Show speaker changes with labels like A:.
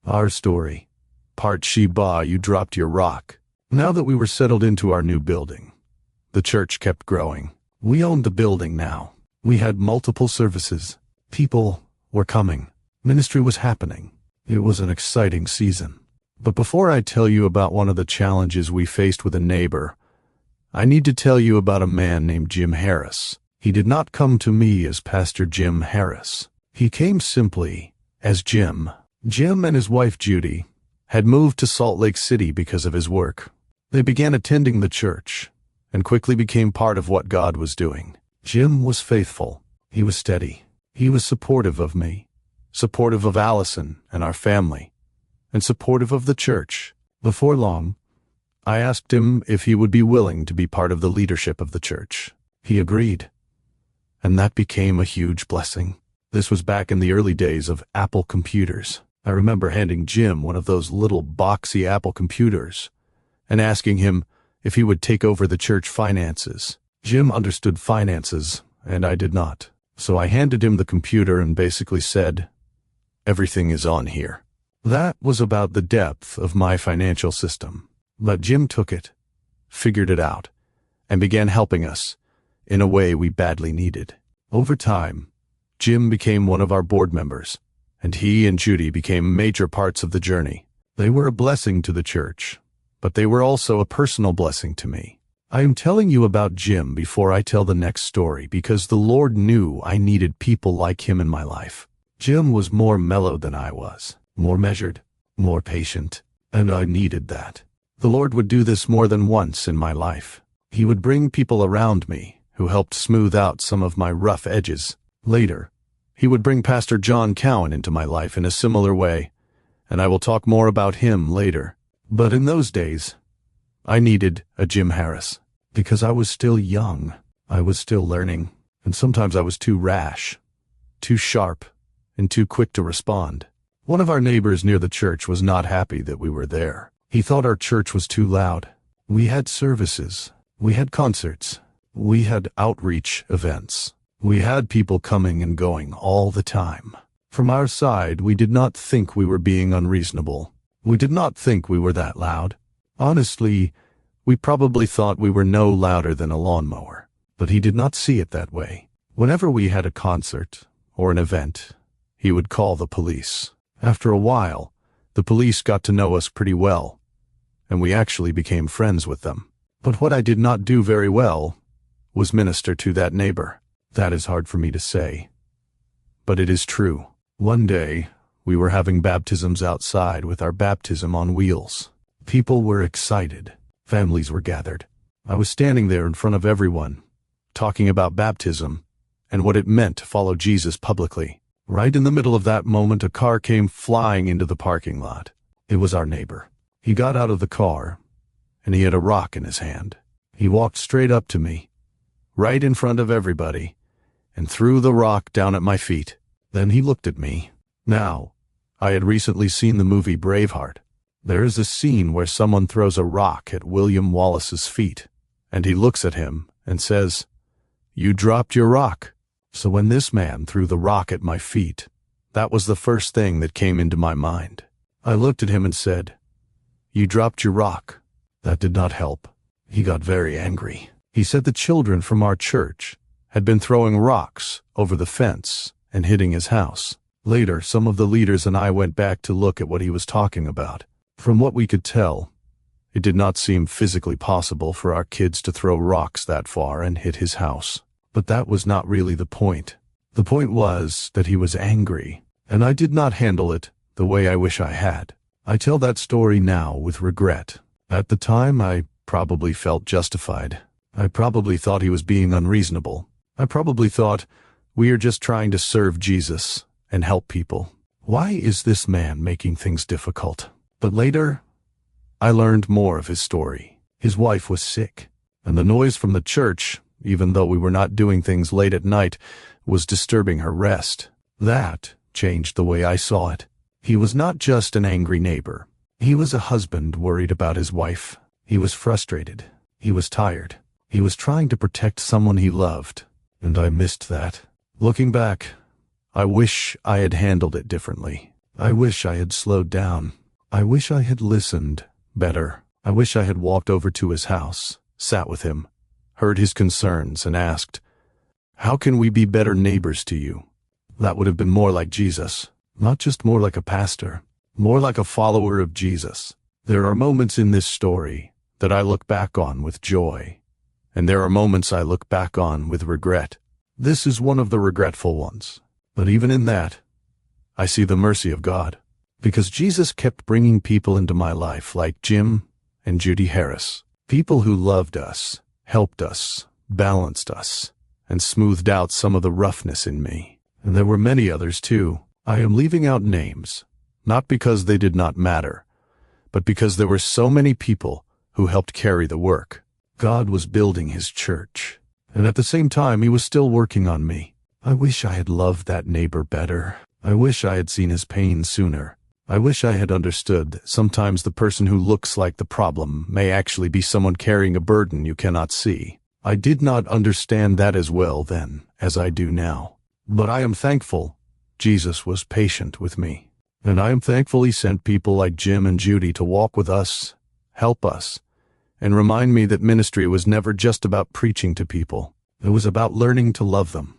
A: Our story. Part Sheba, you dropped your rock. Now that we were settled into our new building, the church kept growing. We owned the building now. We had multiple services. People were coming. Ministry was happening. It was an exciting season. But before I tell you about one of the challenges we faced with a neighbor, I need to tell you about a man named Jim Harris. He did not come to me as Pastor Jim Harris. He came simply as Jim. Jim and his wife Judy had moved to Salt Lake City because of his work. They began attending the church and quickly became part of what God was doing. Jim was faithful. He was steady. He was supportive of me, supportive of Alison and our family, and supportive of the church. Before long, I asked him if he would be willing to be part of the leadership of the church. He agreed, and that became a huge blessing. This was back in the early days of Apple computers. I remember handing Jim one of those little boxy Apple computers and asking him if he would take over the church finances. Jim understood finances, and I did not. So I handed him the computer and basically said, "Everything is on here." That was about the depth of my financial system. But Jim took it, figured it out, and began helping us in a way we badly needed. Over time, Jim became one of our board members, and he and Judy became major parts of the journey. They were a blessing to the church, but they were also a personal blessing to me. I am telling you about Jim before I tell the next story because the Lord knew I needed people like him in my life. Jim was more mellow than I was, more measured, more patient, and I needed that. The Lord would do this more than once in my life. He would bring people around me who helped smooth out some of my rough edges. Later, he would bring Pastor John Cowan into my life in a similar way, and I will talk more about him later. But in those days, I needed a Jim Harris, because I was still young, I was still learning, and sometimes I was too rash, too sharp, and too quick to respond. One of our neighbors near the church was not happy that we were there. He thought our church was too loud. We had services, we had concerts, we had outreach events. We had people coming and going all the time. From our side, we did not think we were being unreasonable. We did not think we were that loud. Honestly, we probably thought we were no louder than a lawnmower, but he did not see it that way. Whenever we had a concert or an event, he would call the police. After a while, the police got to know us pretty well, and we actually became friends with them. But what I did not do very well was minister to that neighbor. That is hard for me to say, but it is true. One day, we were having baptisms outside with our baptism on wheels. People were excited. Families were gathered. I was standing there in front of everyone, talking about baptism and what it meant to follow Jesus publicly. Right in the middle of that moment, a car came flying into the parking lot. It was our neighbor. He got out of the car, and he had a rock in his hand. He walked straight up to me, right in front of everybody, and threw the rock down at my feet. Then he looked at me. Now, I had recently seen the movie Braveheart. There is a scene where someone throws a rock at William Wallace's feet, and he looks at him and says, "You dropped your rock." So when this man threw the rock at my feet, that was the first thing that came into my mind. I looked at him and said, "You dropped your rock." That did not help. He got very angry. He said the children from our church had been throwing rocks over the fence and hitting his house. Later, some of the leaders and I went back to look at what he was talking about. From what we could tell, it did not seem physically possible for our kids to throw rocks that far and hit his house. But that was not really the point. The point was that he was angry, and I did not handle it the way I wish I had. I tell that story now with regret. At the time, I probably felt justified. I probably thought he was being unreasonable. I probably thought, we are just trying to serve Jesus and help people. Why is this man making things difficult? But later, I learned more of his story. His wife was sick, and the noise from the church, even though we were not doing things late at night, was disturbing her rest. That changed the way I saw it. He was not just an angry neighbor. He was a husband worried about his wife. He was frustrated. He was tired. He was trying to protect someone he loved, and I missed that. Looking back, I wish I had handled it differently. I wish I had slowed down. I wish I had listened better. I wish I had walked over to his house, sat with him, heard his concerns, and asked, "How can we be better neighbors to you?" That would have been more like Jesus, not just more like a pastor, more like a follower of Jesus. There are moments in this story that I look back on with joy, and there are moments I look back on with regret. This is one of the regretful ones. But even in that, I see the mercy of God, because Jesus kept bringing people into my life like Jim and Judy Harris, people who loved us, helped us, balanced us, and smoothed out some of the roughness in me. And there were many others too. I am leaving out names, not because they did not matter, but because there were so many people who helped carry the work. God was building his church, and at the same time he was still working on me. I wish I had loved that neighbor better. I wish I had seen his pain sooner. I wish I had understood that sometimes the person who looks like the problem may actually be someone carrying a burden you cannot see. I did not understand that as well then as I do now. But I am thankful Jesus was patient with me. And I am thankful he sent people like Jim and Judy to walk with us, help us, and remind me that ministry was never just about preaching to people. It was about learning to love them.